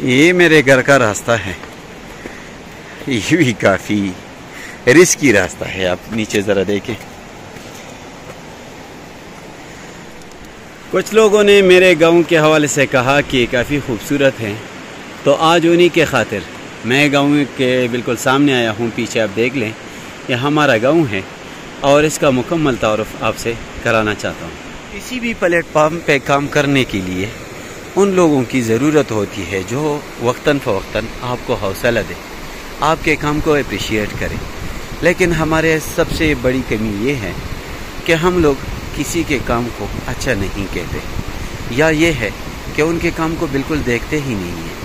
یہ میرے گھر کا راستہ ہے، یہ بھی کافی رسکی راستہ ہے، آپ نیچے ذرا دیکھیں۔ کچھ لوگوں نے میرے گاؤں کے حوالے سے کہا کہ کافی خوبصورت ہے، تو آج انہی کے خاطر میں گاؤں کے بالکل سامنے آیا ہوں۔ پیچھے آپ دیکھ لیں، یہ ہمارا گاؤں ہے اور اس کا مکمل تعارف آپ سے کرانا چاہتا ہوں۔ کسی بھی پلیٹ فارم پہ کام کرنے کے لیے ان لوگوں کی ضرورت ہوتی ہے جو وقتاً فوقتاً آپ کو حوصلہ دے، آپ کے کام کو اپریشیٹ کرے۔ لیکن ہمارے سب سے بڑی کمی یہ ہے کہ ہم لوگ کسی کے کام کو اچھا نہیں کہتے، یا یہ ہے کہ ان کے کام کو بالکل دیکھتے ہی نہیں ہیں۔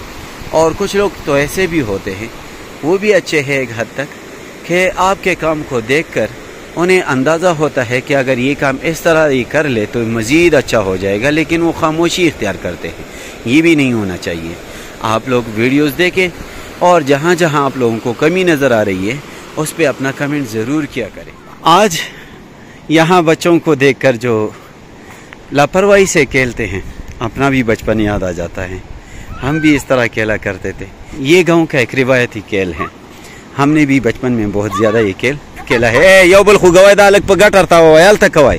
اور کچھ لوگ تو ایسے بھی ہوتے ہیں، وہ بھی اچھے ہیں ایک حد تک، کہ آپ کے کام کو دیکھ کر انہیں اندازہ ہوتا ہے کہ اگر یہ کام اس طرح یہ کر لے تو مزید اچھا ہو جائے گا، لیکن وہ خاموشی اختیار کرتے ہیں۔ یہ بھی نہیں ہونا چاہیے۔ آپ لوگ ویڈیوز دیکھیں اور جہاں جہاں آپ لوگوں کو کمی نظر آ رہی ہے اس پہ اپنا کمنٹ ضرور کیا کریں۔ آج یہاں بچوں کو دیکھ کر جو لاپرواہی سے کھیلتے ہیں، اپنا بھی بچپن یاد آ جاتا ہے۔ ہم بھی اس طرح کھیلا کرتے تھے۔ یہ گاؤں کا ایک روایتی کھیل ہے، ہم نے بھی بچپن میں بہت زیادہ یہ کھیل کھیلا ہے۔ یو بل خوگوائے دا الگ پگا ٹرتا ہوا ویال تک ہوائے۔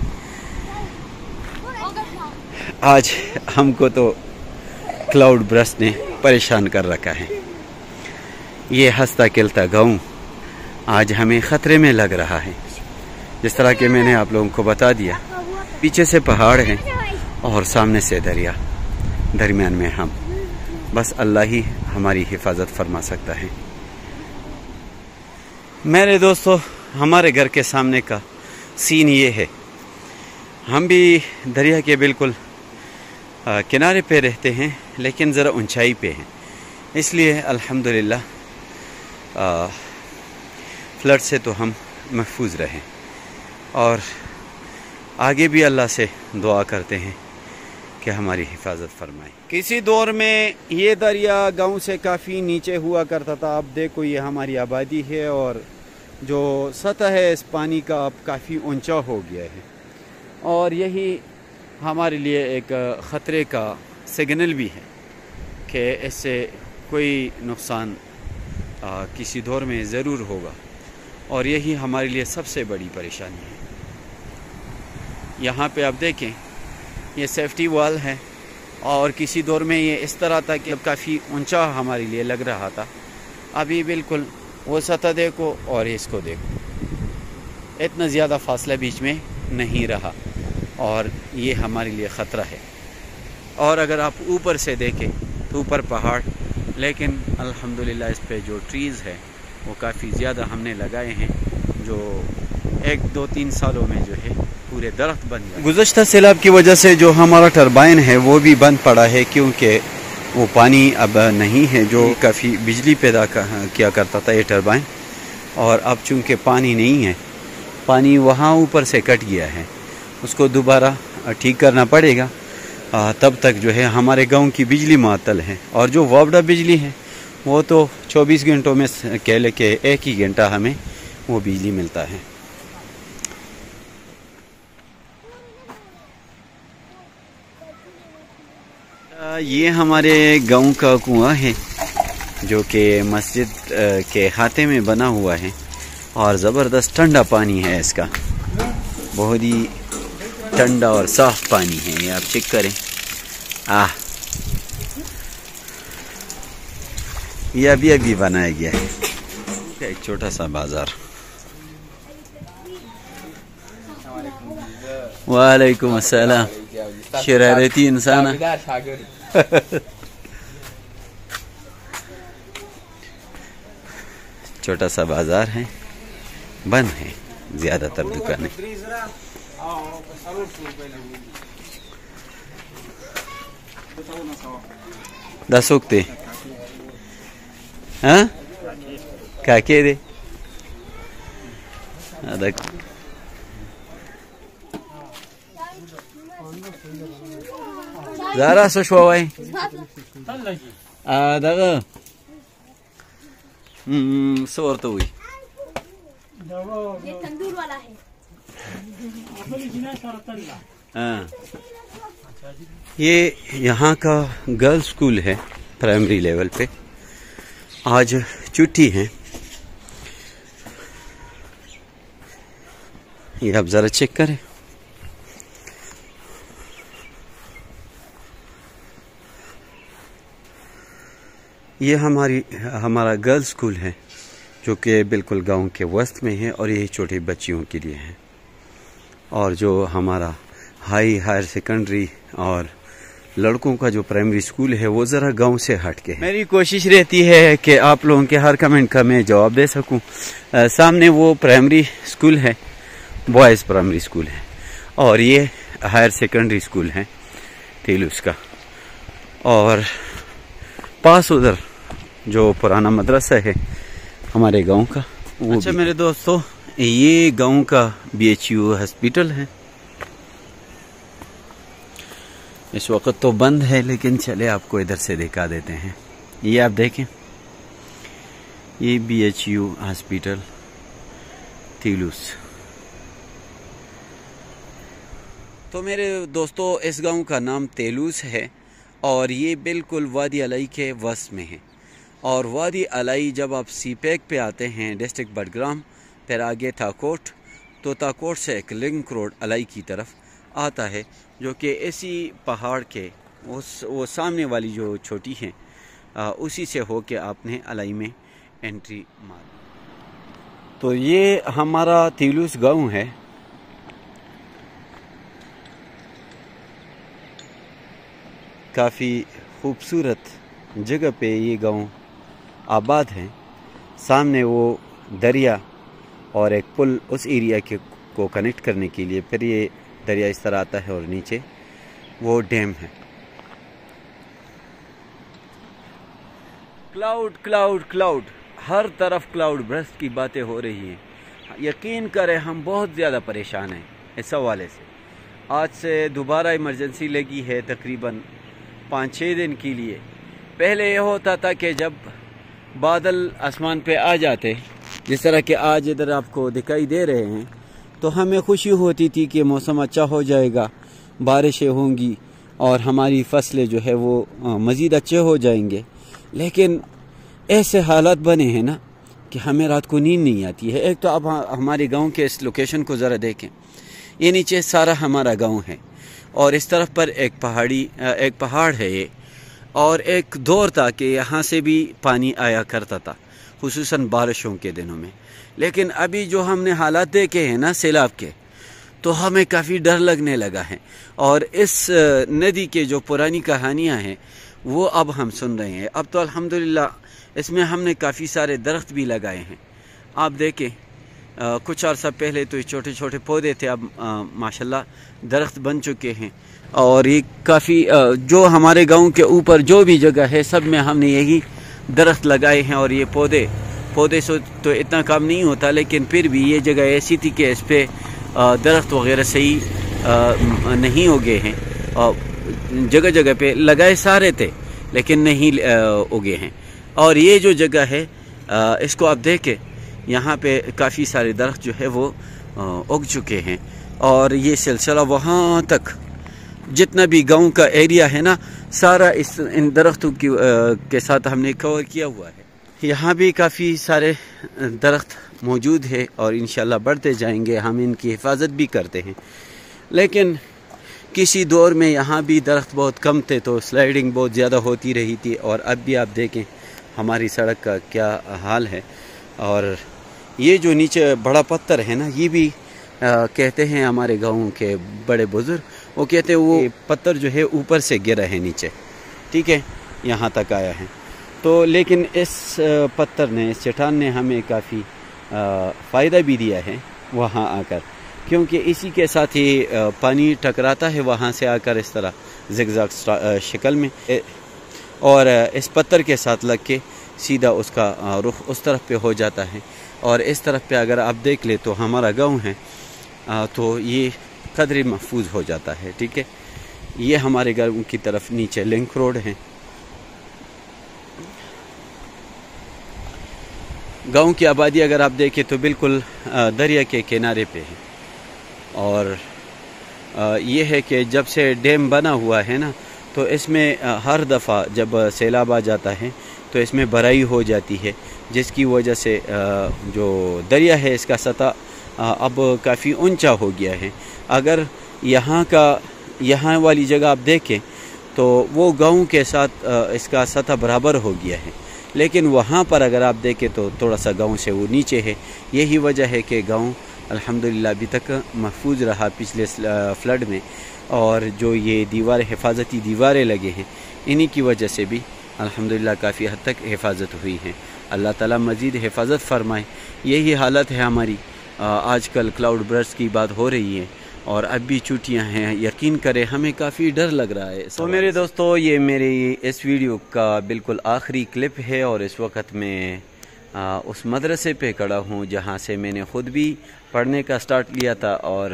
آج ہم کو تو کلاؤڈ برسٹ نے پریشان کر رکھا ہے۔ یہ ہنستا کھیلتا گاؤں آج ہمیں خطرے میں لگ رہا ہے۔ جس طرح کہ میں نے آپ لوگوں کو بتا دیا، پیچھے سے پہاڑ ہیں اور سامنے سے دریا، درمیان میں ہم، بس اللہ ہی ہماری حفاظت فرما سکتا ہے۔ میرے دوستو، ہمارے گھر کے سامنے کا سین یہ ہے، ہم بھی دریا کے بالکل کنارے پہ رہتے ہیں، لیکن ذرا اونچائی پہ ہیں، اس لیے الحمدللہ فلڈ سے تو ہم محفوظ رہیں، اور آگے بھی اللہ سے دعا کرتے ہیں کہ ہماری حفاظت فرمائے۔ کسی دور میں یہ دریا گاؤں سے کافی نیچے ہوا کرتا تھا۔ اب دیکھو یہ ہماری آبادی ہے اور جو سطح ہے اس پانی کا اب کافی اونچا ہو گیا ہے، اور یہی ہمارے لیے ایک خطرے کا سگنل بھی ہے کہ اس سے کوئی نقصان کسی دور میں ضرور ہوگا، اور یہی ہمارے لیے سب سے بڑی پریشانی ہے۔ یہاں پہ آپ دیکھیں، یہ سیفٹی وال ہے، اور کسی دور میں یہ اس طرح تھا کہ اب کافی اونچا ہمارے لیے لگ رہا تھا۔ ابھی بالکل وہ سطح دیکھو اور اس کو دیکھو، اتنا زیادہ فاصلہ بیچ میں نہیں رہا، اور یہ ہمارے لیے خطرہ ہے۔ اور اگر آپ اوپر سے دیکھیں تو اوپر پہاڑ، لیکن الحمدللہ اس پہ جو ٹریز ہے وہ کافی زیادہ ہم نے لگائے ہیں، جو 1-2-3 سالوں میں جو ہے پورے درخت بن گئے۔ گزشتہ سیلاب کی وجہ سے جو ہمارا ٹربائن ہے وہ بھی بند پڑا ہے، کیونکہ وہ پانی اب نہیں ہے جو کافی بجلی پیدا کیا کرتا تھا یہ ٹربائن، اور اب چونکہ پانی نہیں ہے، پانی وہاں اوپر سے کٹ گیا ہے، اس کو دوبارہ ٹھیک کرنا پڑے گا۔ تب تک جو ہے ہمارے گاؤں کی بجلی معطل ہے، اور جو وابڈا بجلی ہے وہ تو 24 گھنٹوں میں کہہ لے کہ 1 ہی گھنٹہ ہمیں وہ بجلی ملتا ہے۔ یہ ہمارے گاؤں کا کنواں ہے جو کہ مسجد کے احاطے میں بنا ہوا ہے، اور زبردست ٹھنڈا پانی ہے اس کا، بہت ہی ٹھنڈا اور صاف پانی ہے۔ یہ آپ چیک کریں، یہ ابھی بنایا گیا ہے۔ ایک چھوٹا سا بازار۔ وعلیکم السلام۔ شرارتی انسان۔ چھوٹا سا بازار ہے، بند ہے زیادہ تر دکانیں۔ دا سوکتے ہاں کاکے دے زارا سشوائی دغه صورت ہوئی یہ تندور والا ہے۔ یہ یہاں کا گرل اسکول ہے، پرائمری لیول پہ آج چھٹی ہیں. یہ آپ ذرا چیک کریں. یہ ہمارا گرلز اسکول ہے جو کہ بالکل گاؤں کے وسط میں ہے اور یہ چھوٹی بچیوں کے لیے ہے. اور جو ہمارا ہائر سیکنڈری اور لڑکوں کا جو پرائمری اسکول ہے وہ ذرا گاؤں سے ہٹ کے ہے. میری کوشش رہتی ہے کہ آپ لوگوں کے ہر کمنٹ کا میں جواب دے سکوں. سامنے وہ پرائمری اسکول ہے، بوائز پرائمری اسکول ہے، اور یہ ہائر سیکنڈری اسکول ہے تیلوس کا. اور پاس ادھر جو پرانا مدرسہ ہے ہمارے گاؤں کا. اچھا میرے دوستو، یہ گاؤں کا BHU ہاسپٹل ہے. اس وقت تو بند ہے لیکن چلے آپ کو ادھر سے دکھا دیتے ہیں. یہ آپ دیکھیں، یہ BHU ہاسپٹل تیلوس. تو میرے دوستو، اس گاؤں کا نام تیلوس ہے اور یہ بالکل وادی علائی کے وسط میں ہے. اور وادی علائی جب آپ سی پیک پہ آتے ہیں ڈسٹرکٹ بڈگرام، پھر آگے تاکوٹ، تو تاکوٹ سے ایک لنک روڈ علائی کی طرف آتا ہے جو کہ اسی پہاڑ کے وہ سامنے والی جو چھوٹی ہیں اسی سے ہو کے آپ نے علائی میں انٹری مار. تو یہ ہمارا تیلوس گاؤں ہے. کافی خوبصورت جگہ پہ یہ گاؤں آباد ہے. سامنے وہ دریا اور ایک پل اس ایریا کو کنیکٹ کرنے کے لیے، پھر یہ دریا اس طرح آتا ہے اور نیچے وہ ڈیم ہے. کلاؤڈ کلاؤڈ کلاؤڈ، ہر طرف کلاؤڈ برسٹ کی باتیں ہو رہی ہیں. یقین کریں ہم بہت زیادہ پریشان ہیں اس حوالے سے. آج سے دوبارہ ایمرجنسی لگی ہے تقریباً 5-6 دن کے لیے. پہلے یہ ہوتا تھا کہ جب بادل آسمان پہ آ جاتے جس طرح کہ آج ادھر آپ کو دکھائی دے رہے ہیں، تو ہمیں خوشی ہوتی تھی کہ موسم اچھا ہو جائے گا، بارشیں ہوں گی اور ہماری فصلیں جو ہے وہ مزید اچھے ہو جائیں گے. لیکن ایسے حالات بنے ہیں نا کہ ہمیں رات کو نیند نہیں آتی ہے. ایک تو اب ہمارے گاؤں کے اس لوکیشن کو ذرا دیکھیں. یہ نیچے سارا ہمارا گاؤں ہے اور اس طرف پر ایک پہاڑ ہے یہ. اور ایک دور تھا کہ یہاں سے بھی پانی آیا کرتا تھا خصوصاً بارشوں کے دنوں میں. لیکن ابھی جو ہم نے حالات دیکھے ہیں نا سیلاب کے، تو ہمیں کافی ڈر لگنے لگا ہے. اور اس ندی کے جو پرانی کہانیاں ہیں وہ اب ہم سن رہے ہیں. اب تو الحمدللہ اس میں ہم نے کافی سارے درخت بھی لگائے ہیں. آپ دیکھیں کچھ عرصہ پہلے تو یہ چھوٹے چھوٹے پودے تھے، اب ماشاءاللہ درخت بن چکے ہیں. اور یہ کافی جو ہمارے گاؤں کے اوپر جو بھی جگہ ہے سب میں ہم نے یہی درخت لگائے ہیں. اور یہ پودے سے تو اتنا کام نہیں ہوتا، لیکن پھر بھی یہ جگہ ایسی تھی کہ اس پہ درخت وغیرہ صحیح نہیں اگے ہیں. جگہ جگہ پہ لگائے سارے تھے لیکن نہیں اگے ہیں. اور یہ جو جگہ ہے اس کو آپ دیکھیں، یہاں پہ کافی سارے درخت جو ہے وہ اگ چکے ہیں. اور یہ سلسلہ وہاں تک جتنا بھی گاؤں کا ایریا ہے نا، سارا ان درختوں کے ساتھ ہم نے کور کیا ہوا ہے. یہاں بھی کافی سارے درخت موجود ہے اور انشاءاللہ بڑھتے جائیں گے. ہم ان کی حفاظت بھی کرتے ہیں. لیکن کسی دور میں یہاں بھی درخت بہت کم تھے تو سلائیڈنگ بہت زیادہ ہوتی رہی تھی. اور اب بھی آپ دیکھیں ہماری سڑک کا کیا حال ہے. اور یہ جو نیچے بڑا پتھر ہے نا، یہ بھی کہتے ہیں ہمارے گاؤں کے بڑے بزرگ، وہ کہتے ہیں وہ پتھر جو ہے اوپر سے گرا ہے نیچے، ٹھیک ہے، یہاں تک آیا ہے. تو لیکن اس پتھر نے، اس چٹان نے ہمیں کافی فائدہ بھی دیا ہے وہاں آ کر، کیونکہ اسی کے ساتھ ہی پانی ٹکراتا ہے وہاں سے آ کر اس طرح زگزگ شکل میں، اور اس پتھر کے ساتھ لگ کے سیدھا اس کا رخ اس طرف پہ ہو جاتا ہے. اور اس طرف پہ اگر آپ دیکھ لیں تو ہمارا گاؤں ہے، تو یہ قدرے محفوظ ہو جاتا ہے. ٹھیک ہے، یہ ہمارے گاؤں کی طرف نیچے لنک روڈ ہے. گاؤں کی آبادی اگر آپ دیکھیں تو بالکل دریا کے کنارے پہ ہے. اور یہ ہے کہ جب سے ڈیم بنا ہوا ہے نا، تو اس میں ہر دفعہ جب سیلاب آ جاتا ہے تو اس میں بھرائی ہو جاتی ہے، جس کی وجہ سے جو دریا ہے اس کا سطح اب کافی اونچا ہو گیا ہے۔ اگر یہاں والی جگہ آپ دیکھیں تو وہ گاؤں کے ساتھ اس کا سطح برابر ہو گیا ہے، لیکن وہاں پر اگر آپ دیکھیں تو تھوڑا سا گاؤں سے وہ نیچے ہے۔ یہی وجہ ہے کہ گاؤں الحمدللہ ابھی تک محفوظ رہا پچھلے فلڈ میں، اور جو یہ حفاظتی دیواریں لگے ہیں انہی کی وجہ سے بھی الحمدللہ کافی حد تک حفاظت ہوئی ہے۔ اللہ تعالیٰ مزید حفاظت فرمائے۔ یہی حالت ہے ہماری۔ آج کل کلاؤڈ برسٹ کی بات ہو رہی ہے اور اب بھی چھٹیاں ہیں، یقین کریں ہمیں کافی ڈر لگ رہا ہے۔ تو میرے دوستو، یہ میری اس ویڈیو کا بالکل آخری کلپ ہے، اور اس وقت میں اس مدرسے پہ کھڑا ہوں جہاں سے میں نے خود بھی پڑھنے کا سٹارٹ لیا تھا، اور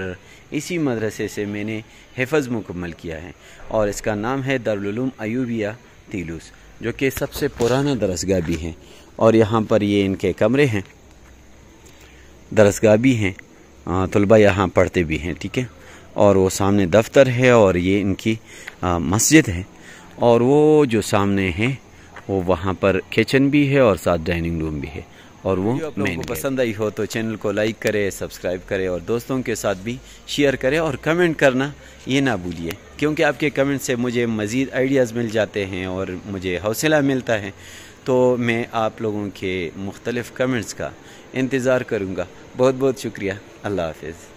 اسی مدرسے سے میں نے حفظ مکمل کیا ہے، اور اس کا نام ہے دارالعلوم ایوبیہ تیلوس، جو کہ سب سے پرانا درسگاہ بھی ہے۔ اور یہاں پر یہ ان کے کمرے ہیں، درسگاہ بھی ہیں، طلبہ یہاں پڑھتے بھی ہیں، ٹھیک ہے۔ اور وہ سامنے دفتر ہے، اور یہ ان کی مسجد ہے، اور وہ جو سامنے ہے وہ وہاں پر کچن بھی ہے اور ساتھ ڈائننگ روم بھی ہے، اور وہ مین کو پسند آئی ہو تو چینل کو لائک کرے، سبسکرائب کرے، اور دوستوں کے ساتھ بھی شیئر کرے، اور کمنٹ کرنا یہ نہ بھولیے، کیونکہ آپ کے کمنٹ سے مجھے مزید آئیڈیاز مل جاتے ہیں اور مجھے حوصلہ ملتا ہے، تو میں آپ لوگوں کے مختلف کمنٹس کا انتظار کروں گا۔ بہت بہت شکریہ۔ اللہ حافظ۔